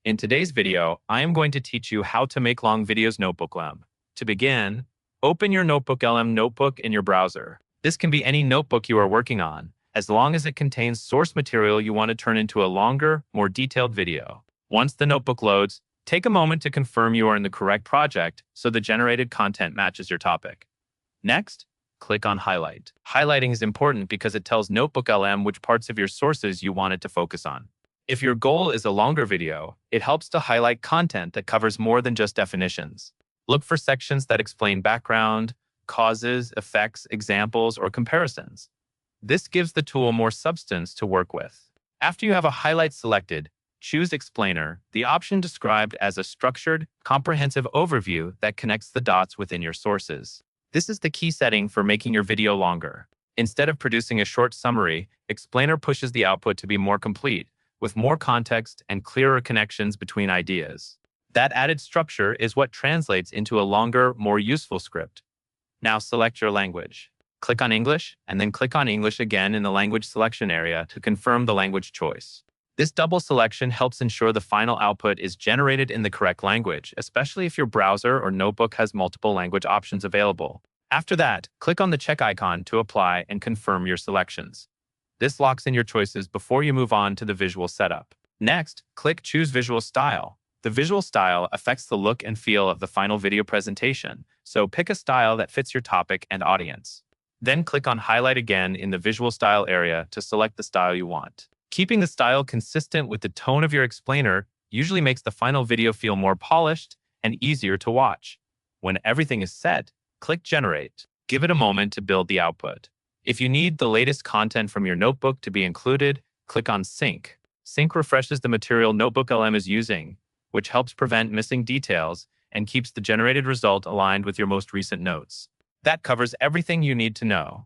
In today's video, I am going to teach you how to make long videos Notebooklm. To begin, open your Notebooklm notebook in your browser. This can be any notebook you are working on, as long as it contains source material you want to turn into a longer, more detailed video. Once the notebook loads, take a moment to confirm you are in the correct project so the generated content matches your topic. Next, click on Highlight. Highlighting is important because it tells Notebooklm which parts of your sources you want it to focus on. If your goal is a longer video, it helps to highlight content that covers more than just definitions. Look for sections that explain background, causes, effects, examples, or comparisons. This gives the tool more substance to work with. After you have a highlight selected, choose Explainer, the option described as a structured, comprehensive overview that connects the dots within your sources. This is the key setting for making your video longer. Instead of producing a short summary, Explainer pushes the output to be more complete, with more context and clearer connections between ideas. That added structure is what translates into a longer, more useful script. Now select your language. Click on English, and then click on English again in the language selection area to confirm the language choice. This double selection helps ensure the final output is generated in the correct language, especially if your browser or notebook has multiple language options available. After that, click on the check icon to apply and confirm your selections. This locks in your choices before you move on to the visual setup. Next, click Choose Visual Style. The visual style affects the look and feel of the final video presentation, so pick a style that fits your topic and audience. Then click on Highlight again in the Visual Style area to select the style you want. Keeping the style consistent with the tone of your explainer usually makes the final video feel more polished and easier to watch. When everything is set, click Generate. Give it a moment to build the output. If you need the latest content from your notebook to be included, click on Sync. Sync refreshes the material Notebooklm is using, which helps prevent missing details and keeps the generated result aligned with your most recent notes. That covers everything you need to know.